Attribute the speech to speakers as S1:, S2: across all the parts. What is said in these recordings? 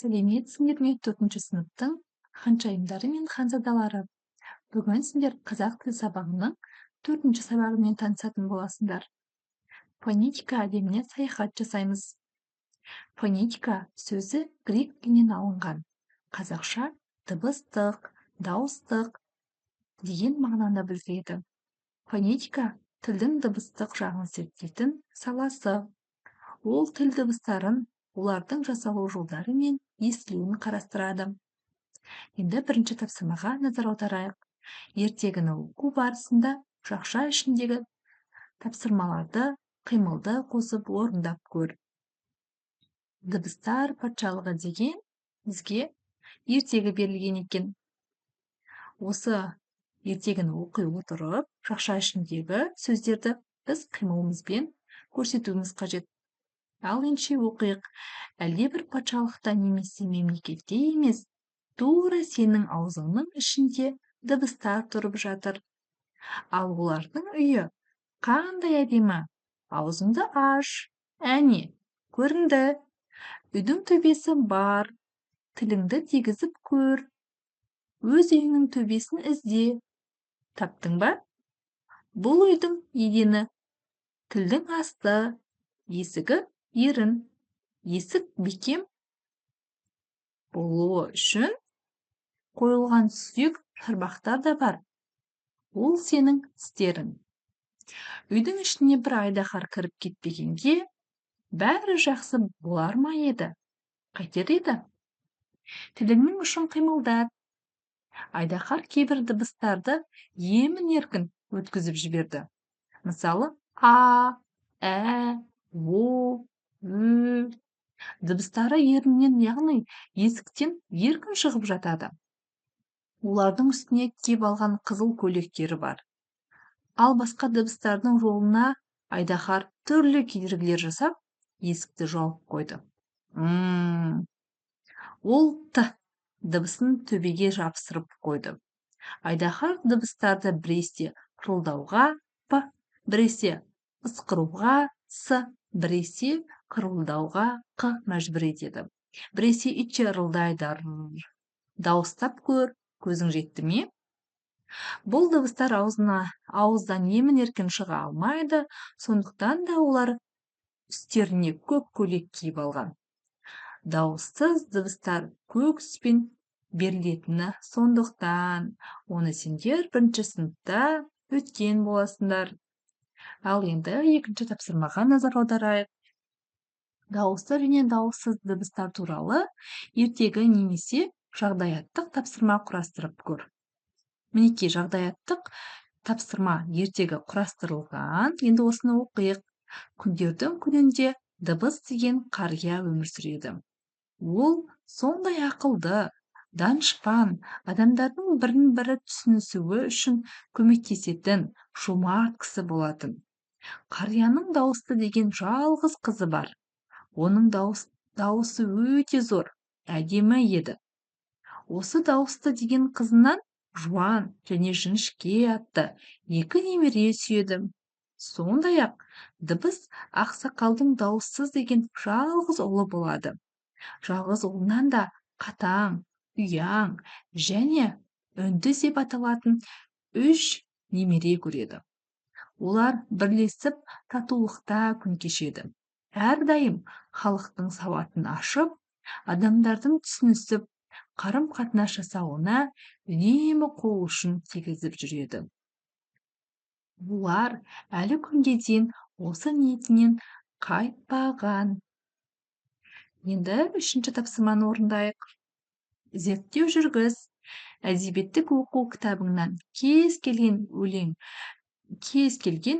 S1: Сәлеметсіңдер ме 4-ші сыныптың ханшайымдары мен ханзадалары. Бүгін сендер қазақ тіл сабағының 4-ші сабағымен танысатын боласыңдар. Фонетика әлеміне саяхат жасаймыз. Фонетика сөзі грек тілінен алынған. Қазақша дыбыстық, дауыстық деген мағынаны білдіреді. Фонетика тілдің дыбыстық жағын зерттейтін саласы. Ол тіл дыбыстарын, олардың жасалу жолдары мен естілуін қарастырады. Енді бірінші тапсырмаға назар аударайық. Ертегіні оқу барысында жақша ішіндегі тапсырмаларды қимылды қосып орындап көр. Дыбыстар патшалығы деген бізге ертегі берілген екен. Осы ертегіні оқи отырып, жақша ішіндегі сөздерді біз қимылымызбен көрсетуіміз қажет. Ал ендеше оқиық. Әлдебір патшалықта немесе мемлекетте емес, тура сенің аузыңның ішінде дыбыстар тұрып жатыр. Ал олардың үйі қандай әдемі? Аузыңды аш. Әне, көрінді. Үйдің төбесі бар. Тіліңді тигізіп көр. Өз үйіңнің төбесін ізде. Таптың ба? Бұл үйдің едені. Тілдің асты. Есігі ерін. Есік бекем болуы үшін қойылған сүйек шарбақтар да бар. Ол сенің істерің. Үйдің ішіне бір айдаһар кіріп кетпегенде, бәрі жақсы болар ма еді? Қайтер еді? Тіліңнің ұшын қимылдат. Айдаһар кейбір дыбыстарды емін-еркін өткізіп жіберді. Мысалы, а, ә, о, ү дыбыстары еріннен, яғни есіктен еркін шығып жатады. Олардың үстіне киіп алған қызыл көйлектері бар. Ал басқа дыбыстардың жолына айдаһар түрлі кедергілер жасап, есікті жауып қойды. Ол т дыбысын төбеге жабыстырып қойды. Айдаһар дыбыстарды біресе қырылдауға п, біресе ысқыруға с, біресе қырылдауға қ мәжбүр етеді. Біресе итше ырылдайды р. Дауыстап көр, көзің жетті ме? Бұл дыбыстар ауыздан емін-еркін шыға алмайды, сондықтан да олар үстеріне көк көйлек киіп алған. Дауыссыз дыбыстар көк түспен берілетіні сондықтан оны сендер 1-ші сыныпта өткен боласыңдар. Ал енді 2-ші тапсырмаға назар аударайық. Дауысты және дауыссыз дыбыстар туралы ертегі немесе жағдаяттық тапсырма құрастырып көр. Мінекей жағдаяттық тапсырма ертегі құрастырылған. Енді осыны оқиық. Күндердің күнінде дыбыс деген қария өмір сүреді. Ол сондай ақылды, данышпан, адамдардың бірін-бірі түсінісуі үшін көмектесетін жомарт кісі болатын. Қарияның дауысты деген жалғыз қызы бар. Оның дауысы өте зор, әдемі еді. Осы дауысты деген қызынан Жуан және Жіңішке атты 2 немере сүйеді. Сондай-ақ дыбыс ақсақалдың дауыссыз деген жалғыз ұлы болады. Жалғыз ұлынан да қатаң, ұяң және үнсіз деп аталатын 3 немере көреді. Олар бірлесіп татулықта күн кешеді. Әрдайым халықтың сауатын ашып, адамдардың түсінісіп, қарым-қатынас жасауына үнемі қол ұшын тигізіп жүреді. Олар әлі күнге дейін осы ниетінен қайтпаған. Енді 3-ші тапсырманы орындайық. Зерттеу жүргіз. Әдебиеттік оқу кітабыңнан кез келген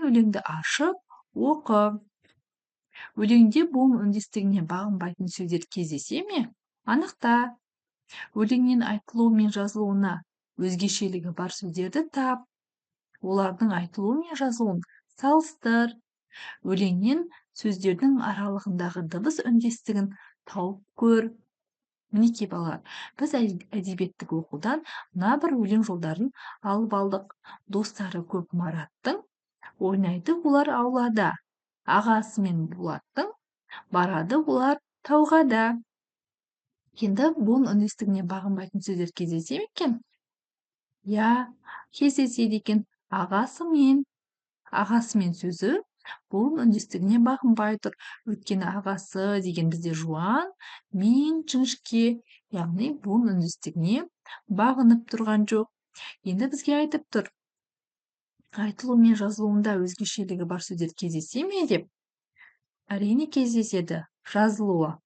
S1: өлеңді ашып оқы. Өлеңде буын үндестігіне бағынбайтын сөздер кездесе ме? Анықта. Өлеңнен айтылуы мен жазылуына өзгешелігі бар сөздерді тап. Олардың айтылуы мен жазылуын салыстыр. Өлеңнен сөздердің аралығындағы дыбыс үндестігін тауып көр. Мінекей балалар, біз әдебиеттік оқудан мына бір өлең жолдарын алып алдық. Достары көп Мараттың ойнайды олар аулада. Ағасы мен Болаттың барады олар тауға да. Енді буын үндестігіне бағынбайтын сөздер кездесе ме екен? Иә, кездеседі екен. Ағасымен сөзі буын үндестігіне бағынбай тұр. Өйткені ағасы деген бізде жуан, мен жіңішке, яғни буын үндестігіне бағынып тұрған жоқ. Енді бізге айтып тұр. Айтылу мен жазылуында өзгешелігі бар сөздер кездесе ме деп? Әрине кездеседі. Жазылуы.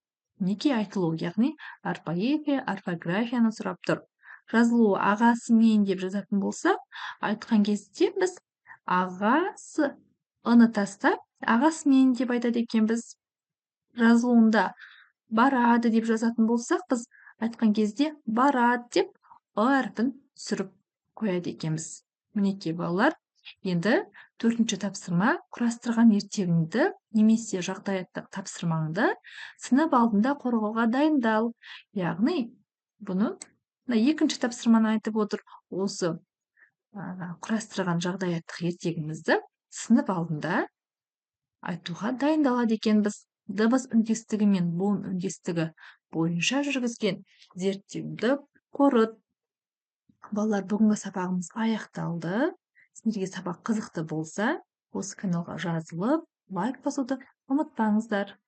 S1: Неге айтылу? Яғни орфографияны сұрап тұр. Жазылуы ағасымен деп жазатын болсақ, айтқан кезде біз ағасы ыны тастап, ағасымен деп айтады екенбіз. Жазылуында барады деп жазатын болсақ, біз айтқан кезде барады деп әрпін түсіріп қояды екенбіз. Мінекей балалар, енді 4-ші тапсырма құрастырған ертегіңді немесе жағдаяттық тапсырмаңды сынып алдында қорғауға дайындал. Яғни, бұны 2-ші тапсырманы айтып отыр. Осы құрастырған жағдаяттық ертегімізді сынып алдында айтуға дайындалады екенбіз. Дыбыс үндестігі мен буын үндестігі бойынша жүргізген зерттеуді қорыт. Балалар, бүгінгі сабағымыз аяқталды. Сіздерге сабақ қызықты болса, осы каналға жазылып, лайк басуды ұмытпаңыздар.